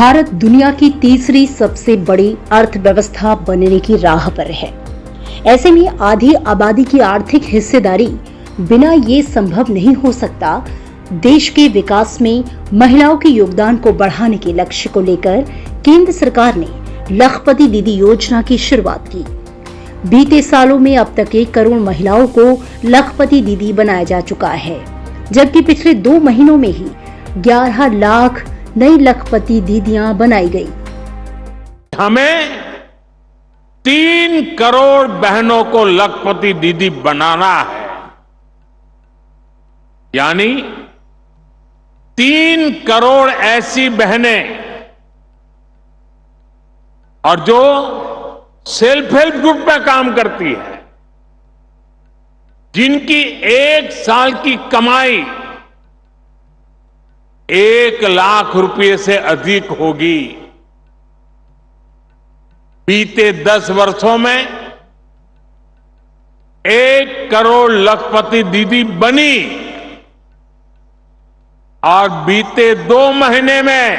भारत दुनिया की तीसरी सबसे बड़ी अर्थव्यवस्था बनने की राह पर है। ऐसे में आधी आबादी की आर्थिक हिस्सेदारी बिना ये संभव नहीं हो सकता। देश के विकास में महिलाओं के योगदान को बढ़ाने के लक्ष्य को लेकर केंद्र सरकार ने लखपति दीदी योजना की शुरुआत की। बीते सालों में अब तक 1 करोड़ महिलाओं को लखपति दीदी बनाया जा चुका है, जबकि पिछले 2 महीनों में ही 11 लाख नई लखपति दीदियां बनाई गई। हमें 3 करोड़ बहनों को लखपति दीदी बनाना है, यानी 3 करोड़ ऐसी बहनें और जो सेल्फ हेल्प ग्रुप में काम करती है, जिनकी 1 साल की कमाई 1 लाख रुपए से अधिक होगी। बीते 10 वर्षों में 1 करोड़ लखपति दीदी बनी और बीते 2 महीने में,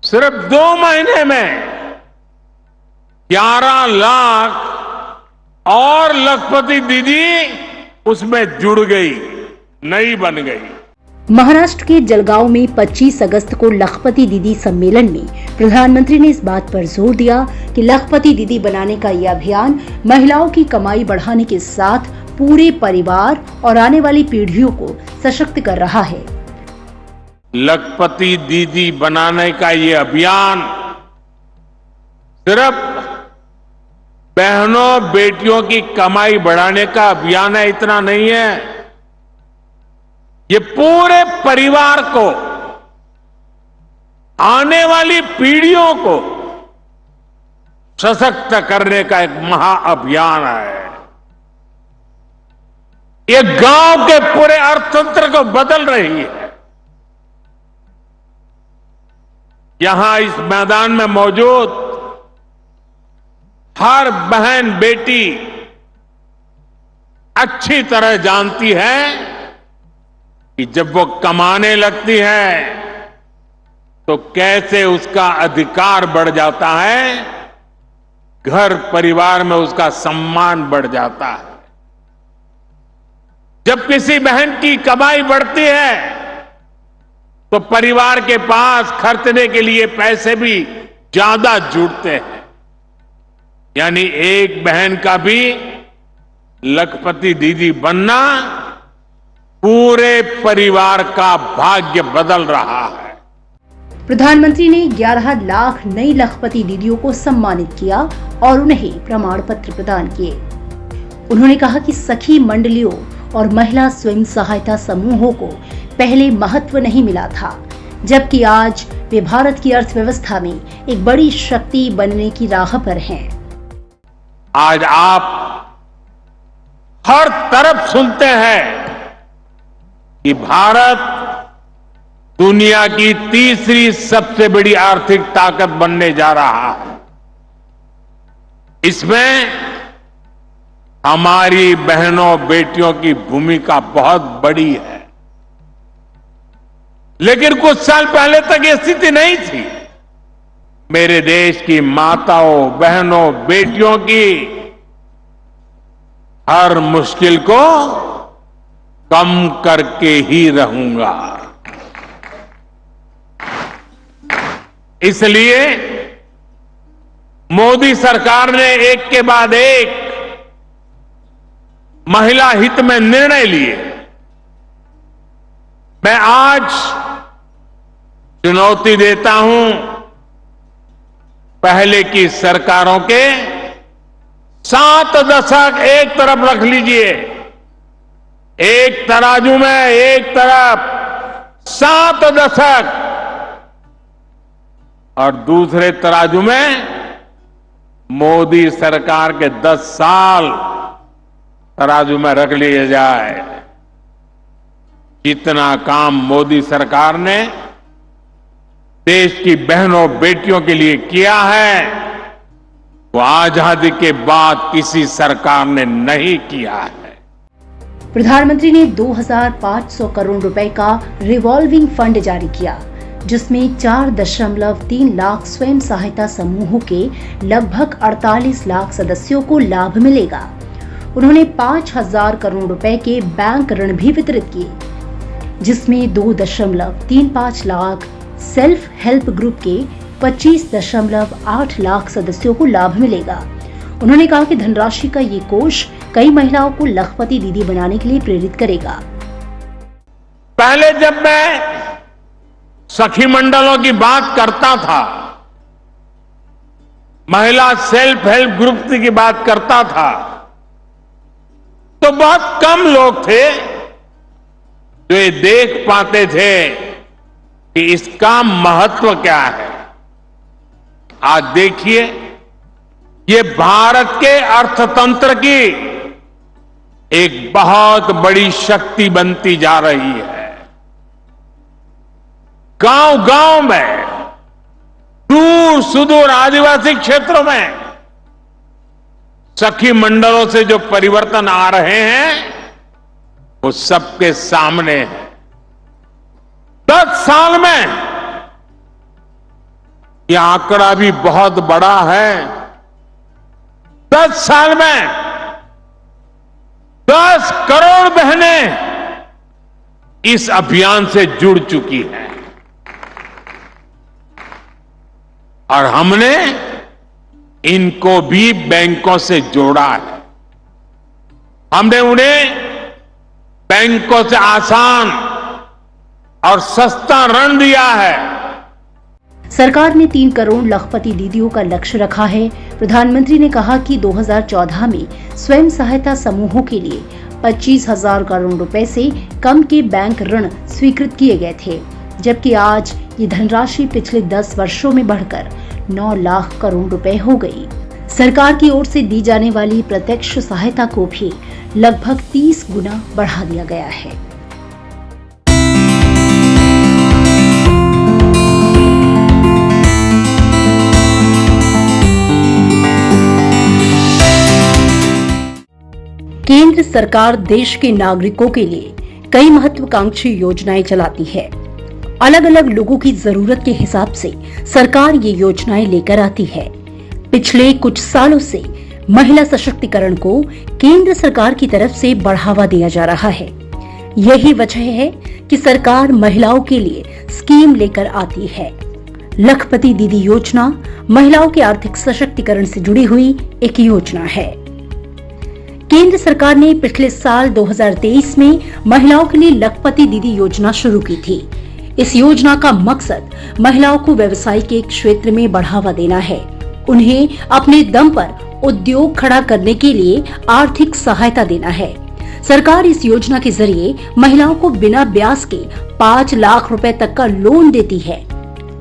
सिर्फ 2 महीने में 11 लाख और लखपति दीदी उसमें जुड़ गई, नई बन गई। महाराष्ट्र के जलगांव में 25 अगस्त को लखपति दीदी सम्मेलन में प्रधानमंत्री ने इस बात पर जोर दिया कि लखपति दीदी बनाने का यह अभियान महिलाओं की कमाई बढ़ाने के साथ पूरे परिवार और आने वाली पीढ़ियों को सशक्त कर रहा है। लखपति दीदी बनाने का ये अभियान सिर्फ बहनों बेटियों की कमाई बढ़ाने का अभियान है, इतना नहीं है। ये पूरे परिवार को, आने वाली पीढ़ियों को सशक्त करने का एक महाअभियान है। ये गांव के पूरे अर्थतंत्र को बदल रही है। यहां इस मैदान में मौजूद हर बहन बेटी अच्छी तरह जानती है कि जब वो कमाने लगती है तो कैसे उसका अधिकार बढ़ जाता है, घर परिवार में उसका सम्मान बढ़ जाता है। जब किसी बहन की कमाई बढ़ती है तो परिवार के पास खर्चने के लिए पैसे भी ज्यादा जुड़ते हैं। यानी एक बहन का भी लखपति दीदी बनना पूरे परिवार का भाग्य बदल रहा है। प्रधानमंत्री ने 11 लाख नई लखपति दीदियों को सम्मानित किया और उन्हें प्रमाण पत्र प्रदान किए। उन्होंने कहा कि सखी मंडलियों और महिला स्वयं सहायता समूहों को पहले महत्व नहीं मिला था, जबकि आज वे भारत की अर्थव्यवस्था में एक बड़ी शक्ति बनने की राह पर हैं। आज आप हर तरफ सुनते हैं कि भारत दुनिया की तीसरी सबसे बड़ी आर्थिक ताकत बनने जा रहा है। इसमें हमारी बहनों बेटियों की भूमिका बहुत बड़ी है, लेकिन कुछ साल पहले तक ये स्थिति नहीं थी। मेरे देश की माताओं बहनों बेटियों की हर मुश्किल को कम करके ही रहूंगा। इसलिए मोदी सरकार ने एक के बाद एक महिला हित में निर्णय लिए। मैं आज चुनौती देता हूं पहले की सरकारों के 7 दशक एक तरफ रख लीजिए। एक तराजू में एक तरफ 7 दशक और दूसरे तराजू में मोदी सरकार के 10 साल तराजू में रख लिया जाए। जितना काम मोदी सरकार ने देश की बहनों बेटियों के लिए किया है, वो आजादी के बाद किसी सरकार ने नहीं किया है। प्रधानमंत्री ने 2500 करोड़ रुपए का रिवॉल्विंग फंड जारी किया, जिसमें 4.3 लाख स्वयं सहायता समूहों के लगभग 48 लाख सदस्यों को लाभ मिलेगा। उन्होंने 5,000 करोड़ रुपए के बैंक ऋण भी वितरित किए, जिसमें 2.35 लाख सेल्फ हेल्प ग्रुप के 25.8 लाख सदस्यों को लाभ मिलेगा। उन्होंने कहा कि धनराशि का ये कोष कई महिलाओं को लखपति दीदी बनाने के लिए प्रेरित करेगा। पहले जब मैं सखी मंडलों की बात करता था, महिला सेल्फ हेल्प ग्रुप की बात करता था, तो बहुत कम लोग थे जो ये देख पाते थे कि इसका महत्व क्या है। आज देखिए, ये भारत के अर्थतंत्र की एक बहुत बड़ी शक्ति बनती जा रही है। गांव-गांव में, दूर सुदूर आदिवासी क्षेत्रों में सखी मंडलों से जो परिवर्तन आ रहे हैं वो सबके सामने है। 10 साल में यह आंकड़ा भी बहुत बड़ा है। 10 साल में 10 करोड़ बहनें इस अभियान से जुड़ चुकी हैं और हमने इनको भी बैंकों से जोड़ा है। हमने उन्हें बैंकों से आसान और सस्ता ऋण दिया है। सरकार ने 3 करोड़ लखपति दीदियों का लक्ष्य रखा है। प्रधानमंत्री ने कहा कि 2014 में स्वयं सहायता समूहों के लिए 25,000 करोड़ रुपए से कम के बैंक ऋण स्वीकृत किए गए थे, जबकि आज ये धनराशि पिछले 10 वर्षों में बढ़कर 9 लाख करोड़ रुपए हो गई। सरकार की ओर से दी जाने वाली प्रत्यक्ष सहायता को भी लगभग 30 गुना बढ़ा दिया गया है। केंद्र सरकार देश के नागरिकों के लिए कई महत्वाकांक्षी योजनाएं चलाती है। अलग अलग लोगों की जरूरत के हिसाब से सरकार ये योजनाएं लेकर आती है। पिछले कुछ सालों से महिला सशक्तिकरण को केंद्र सरकार की तरफ से बढ़ावा दिया जा रहा है। यही वजह है कि सरकार महिलाओं के लिए स्कीम लेकर आती है। लखपति दीदी योजना महिलाओं के आर्थिक सशक्तिकरण से जुड़ी हुई एक योजना है। केंद्र सरकार ने पिछले साल 2023 में महिलाओं के लिए लखपति दीदी योजना शुरू की थी। इस योजना का मकसद महिलाओं को व्यवसाय के क्षेत्र में बढ़ावा देना है, उन्हें अपने दम पर उद्योग खड़ा करने के लिए आर्थिक सहायता देना है। सरकार इस योजना के जरिए महिलाओं को बिना ब्याज के 5 लाख रुपए तक का लोन देती है।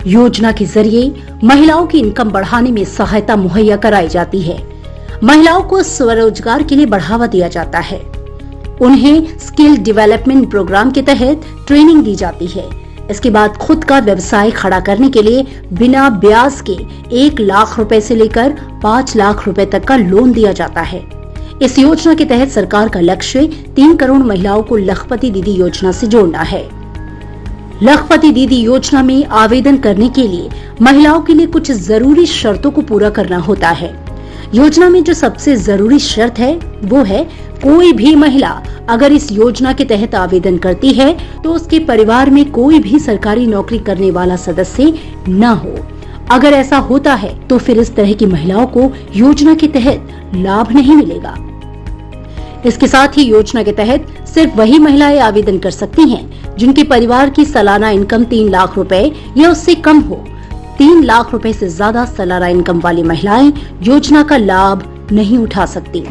योजना के जरिए महिलाओं की इनकम बढ़ाने में सहायता मुहैया कराई जाती है। महिलाओं को स्वरोजगार के लिए बढ़ावा दिया जाता है। उन्हें स्किल डेवलपमेंट प्रोग्राम के तहत ट्रेनिंग दी जाती है। इसके बाद खुद का व्यवसाय खड़ा करने के लिए बिना ब्याज के 1 लाख रुपए से लेकर 5 लाख रुपए तक का लोन दिया जाता है। इस योजना के तहत सरकार का लक्ष्य 3 करोड़ महिलाओं को लखपति दीदी योजना से जोड़ना है। लखपति दीदी योजना में आवेदन करने के लिए महिलाओं के लिए कुछ जरूरी शर्तों को पूरा करना होता है। योजना में जो सबसे जरूरी शर्त है वो है, कोई भी महिला अगर इस योजना के तहत आवेदन करती है तो उसके परिवार में कोई भी सरकारी नौकरी करने वाला सदस्य न हो। अगर ऐसा होता है तो फिर इस तरह की महिलाओं को योजना के तहत लाभ नहीं मिलेगा। इसके साथ ही योजना के तहत सिर्फ वही महिलाएं आवेदन कर सकती हैं जिनके परिवार की सालाना इनकम 3 लाख रुपए या उससे कम हो। 3 लाख रुपए से ज्यादा सालाना इनकम वाली महिलाएं योजना का लाभ नहीं उठा सकती।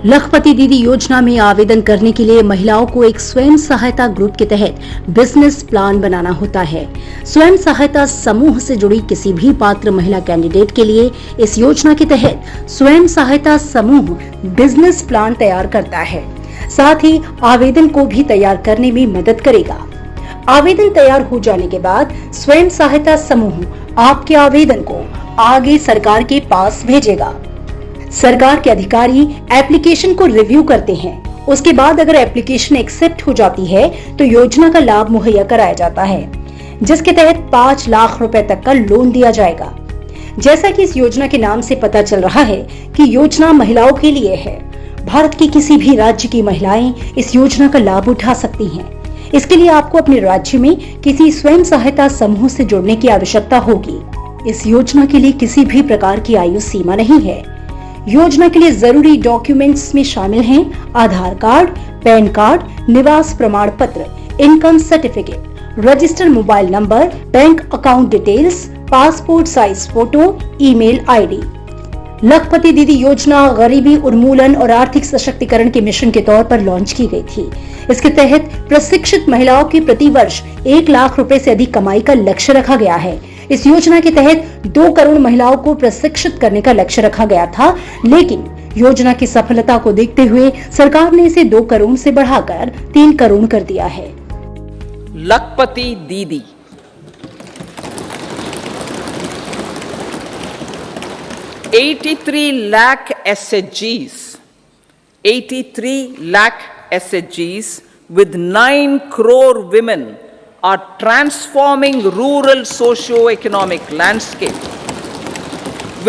लखपति दीदी योजना में आवेदन करने के लिए महिलाओं को एक स्वयं सहायता ग्रुप के तहत बिजनेस प्लान बनाना होता है। स्वयं सहायता समूह से जुड़ी किसी भी पात्र महिला कैंडिडेट के लिए इस योजना के तहत स्वयं सहायता समूह बिजनेस प्लान तैयार करता है, साथ ही आवेदन को भी तैयार करने में मदद करेगा। आवेदन तैयार हो जाने के बाद स्वयं सहायता समूह आपके आवेदन को आगे सरकार के पास भेजेगा। सरकार के अधिकारी एप्लीकेशन को रिव्यू करते हैं। उसके बाद अगर एप्लीकेशन एक्सेप्ट हो जाती है तो योजना का लाभ मुहैया कराया जाता है। जिसके तहत 5 लाख रुपए तक का लोन दिया जाएगा। जैसा कि इस योजना के नाम से पता चल रहा है कि योजना महिलाओं के लिए है। भारत के किसी भी राज्य की महिलाएं इस योजना का लाभ उठा सकती हैं। इसके लिए आपको अपने राज्य में किसी स्वयं सहायता समूह से जुड़ने की आवश्यकता होगी। इस योजना के लिए किसी भी प्रकार की आयु सीमा नहीं है। योजना के लिए जरूरी डॉक्यूमेंट्स में शामिल हैं आधार कार्ड, पैन कार्ड, निवास प्रमाण पत्र, income certificate, registered mobile number, bank account details, passport size photo, email ID. लखपति दीदी योजना गरीबी उन्मूलन और आर्थिक सशक्तिकरण के मिशन के तौर पर लॉन्च की गई थी। इसके तहत प्रशिक्षित महिलाओं की प्रति वर्ष 1 लाख रुपए से अधिक कमाई का लक्ष्य रखा गया है। इस योजना के तहत 2 करोड़ महिलाओं को प्रशिक्षित करने का लक्ष्य रखा गया था, लेकिन योजना की सफलता को देखते हुए सरकार ने इसे 2 करोड़ से बढ़ाकर 3 करोड़ कर दिया है। लखपति दीदी 83 lakh SHGs, 83 lakh SHGs with 9 crore women are transforming rural socio-economic landscape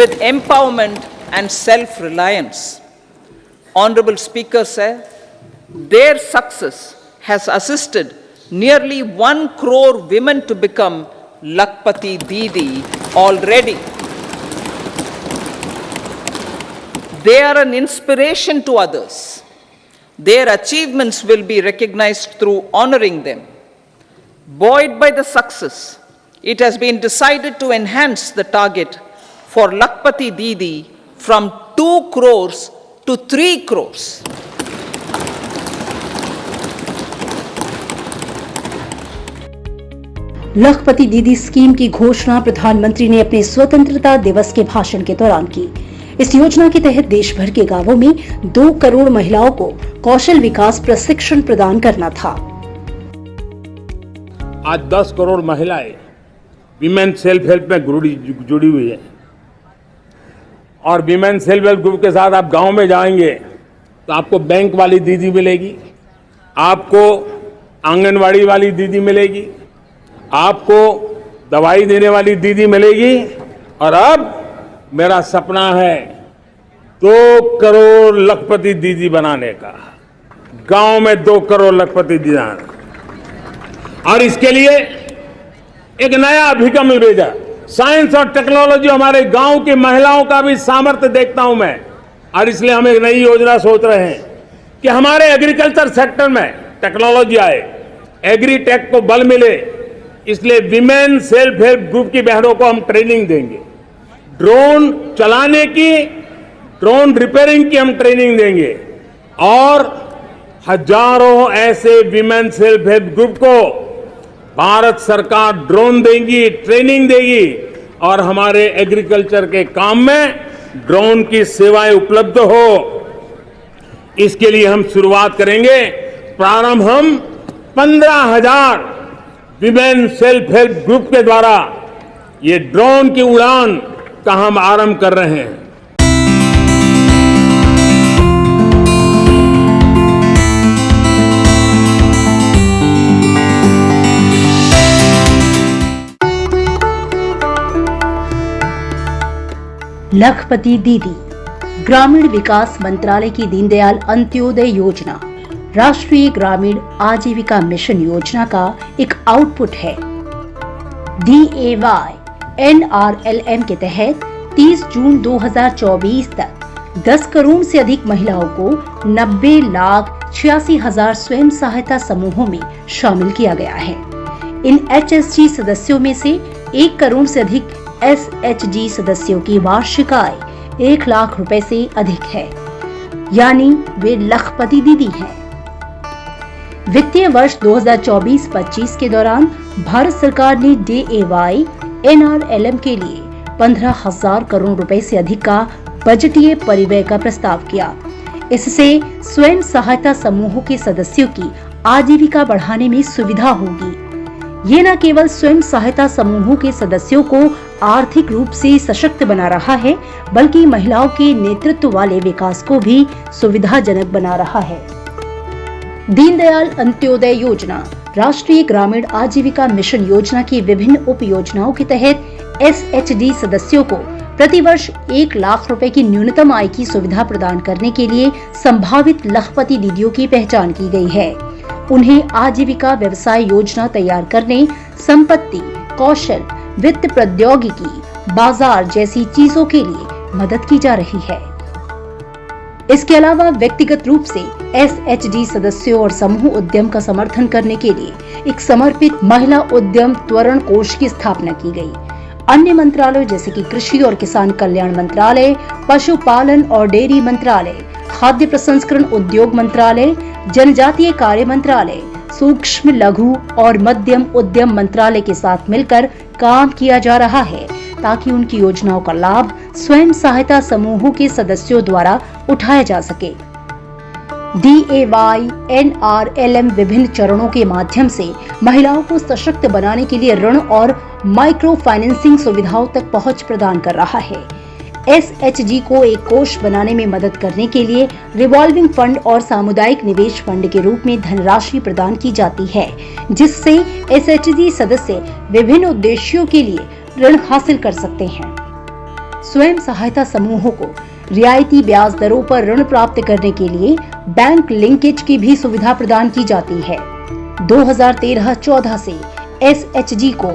with empowerment and self-reliance. Honorable Speaker sir, their success has assisted nearly 1 crore women to become Lakpati Didi already. They are an inspiration to others. Their achievements will be recognized through honoring them. Buoyed by the success, it has been decided to enhance the target for Lakpati Didi from 2 crores to 3 crores. लखपति दीदी scheme की घोषणा प्रधानमंत्री ने अपने स्वतंत्रता दिवस के भाषण के दौरान की। इस योजना के तहत देश भर के गांवों में 2 करोड़ महिलाओं को कौशल विकास प्रशिक्षण प्रदान करना था। आज 10 करोड़ महिलाएं विमेन सेल्फ हेल्प में जुड़ी हुई है और विमेन सेल्फ हेल्प ग्रुप के साथ आप गांव में जाएंगे तो आपको बैंक वाली दीदी मिलेगी, आपको आंगनवाड़ी वाली दीदी मिलेगी, आपको दवाई देने वाली दीदी मिलेगी और अब मेरा सपना है 2 करोड़ लखपति दीदी बनाने का, गांव में 2 करोड़ लखपति दीदी और इसके लिए एक नया अभिगम भेजा। साइंस और टेक्नोलॉजी हमारे गांव की महिलाओं का भी सामर्थ्य देखता हूं मैं और इसलिए हम एक नई योजना सोच रहे हैं कि हमारे एग्रीकल्चर सेक्टर में टेक्नोलॉजी आए, एग्रीटेक को बल मिले। इसलिए विमेन सेल्फ हेल्प ग्रुप की बहनों को हम ट्रेनिंग देंगे, ड्रोन चलाने की, ड्रोन रिपेयरिंग की हम ट्रेनिंग देंगे और हजारों ऐसे विमेन सेल्फ हेल्प ग्रुप को भारत सरकार ड्रोन देगी, ट्रेनिंग देगी और हमारे एग्रीकल्चर के काम में ड्रोन की सेवाएं उपलब्ध हो। इसके लिए हम शुरुआत करेंगे। प्रारंभ हम 15,000 विमेन सेल्फ हेल्प ग्रुप के द्वारा ये ड्रोन की उड़ान का हम आरंभ कर रहे हैं। लखपति दीदी ग्रामीण विकास मंत्रालय की दीनदयाल अंत्योदय योजना राष्ट्रीय ग्रामीण आजीविका मिशन योजना का एक आउटपुट है। DAY NRLM के तहत 30 जून 2024 तक 10 करोड़ से अधिक महिलाओं को 90,86,000 स्वयं सहायता समूहों में शामिल किया गया है। इन HSG सदस्यों में से 1 करोड़ से अधिक SHG सदस्यों की वार्षिक आय 1 लाख रुपए से अधिक है, यानी वे लखपति दीदी हैं। वित्तीय वर्ष 2024-25 के दौरान भारत सरकार ने DAY NRLM के लिए 15,000 करोड़ रुपए से अधिक का बजटीय परिव्यय का प्रस्ताव किया। इससे स्वयं सहायता समूहों के सदस्यों की आजीविका बढ़ाने में सुविधा होगी। ये न केवल स्वयं सहायता समूहों के सदस्यों को आर्थिक रूप से सशक्त बना रहा है, बल्कि महिलाओं के नेतृत्व वाले विकास को भी सुविधाजनक बना रहा है। दीनदयाल अंत्योदय योजना राष्ट्रीय ग्रामीण आजीविका मिशन योजना की विभिन्न उप योजनाओं के तहत SHG सदस्यों को प्रतिवर्ष 1 लाख रुपए की न्यूनतम आय की सुविधा प्रदान करने के लिए संभावित लखपति दीदियों की पहचान की गई है। उन्हें आजीविका व्यवसाय योजना तैयार करने, संपत्ति, कौशल, वित्त प्रौद्योगिकी, बाजार जैसी चीजों के लिए मदद की जा रही है। इसके अलावा व्यक्तिगत रूप से SHG सदस्यों और समूह उद्यम का समर्थन करने के लिए एक समर्पित महिला उद्यम त्वरण कोष की स्थापना की गई। अन्य मंत्रालयों जैसे कि कृषि और किसान कल्याण मंत्रालय, पशुपालन और डेयरी मंत्रालय, खाद्य प्रसंस्करण उद्योग मंत्रालय, जनजातीय कार्य मंत्रालय, सूक्ष्म लघु और मध्यम उद्यम मंत्रालय के साथ मिलकर काम किया जा रहा है ताकि उनकी योजनाओं का लाभ स्वयं सहायता समूहों के सदस्यों द्वारा उठाया जा सके। DAY NRLM विभिन्न चरणों के माध्यम से महिलाओं को सशक्त बनाने के लिए ऋण और माइक्रो फाइनेंसिंग सुविधाओं तक पहुंच प्रदान कर रहा है। SHG को एक कोष बनाने में मदद करने के लिए रिवॉल्विंग फंड और सामुदायिक निवेश फंड के रूप में धनराशि प्रदान की जाती है, जिससे SHG सदस्य विभिन्न उद्देश्यों के लिए ऋण हासिल कर सकते हैं। स्वयं सहायता समूहों को रियायती ब्याज दरों पर ऋण प्राप्त करने के लिए बैंक लिंकेज की भी सुविधा प्रदान की जाती है। 2013-14 से SHG को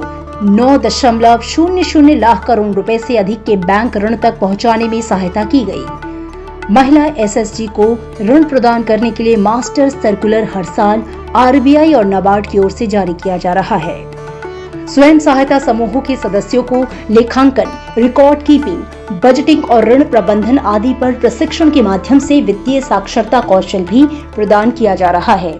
9.00 लाख करोड़ रुपए से अधिक के बैंक ऋण तक पहुंचाने में सहायता की गई। महिला SHG को ऋण प्रदान करने के लिए मास्टर सर्कुलर हर साल RBI और नाबार्ड की ओर से जारी किया जा रहा है। स्वयं सहायता समूहों के सदस्यों को लेखांकन, रिकॉर्ड कीपिंग, बजटिंग और ऋण प्रबंधन आदि पर प्रशिक्षण के माध्यम से वित्तीय साक्षरता कौशल भी प्रदान किया जा रहा है।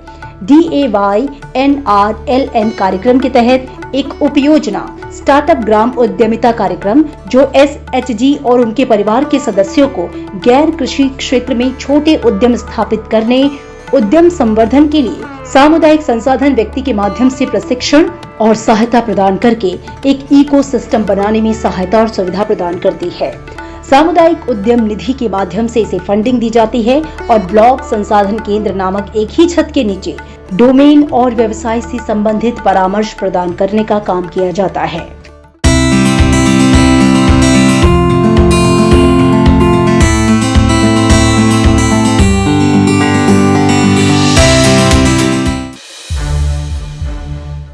DAY NRLM कार्यक्रम के तहत एक उपयोजना स्टार्टअप ग्राम उद्यमिता कार्यक्रम जो SHG और उनके परिवार के सदस्यों को गैर कृषि क्षेत्र में छोटे उद्यम स्थापित करने, उद्यम संवर्धन के लिए सामुदायिक संसाधन व्यक्ति के माध्यम से प्रशिक्षण और सहायता प्रदान करके एक इकोसिस्टम बनाने में सहायता और सुविधा प्रदान करती है। सामुदायिक उद्यम निधि के माध्यम से इसे फंडिंग दी जाती है और ब्लॉक संसाधन केंद्र नामक एक ही छत के नीचे डोमेन और व्यवसाय से संबंधित परामर्श प्रदान करने का काम किया जाता है।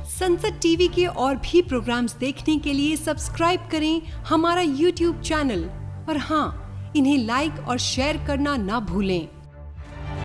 संसद टीवी के और भी प्रोग्राम्स देखने के लिए सब्सक्राइब करें हमारा YouTube चैनल और हाँ, इन्हें लाइक और शेयर करना ना भूलें।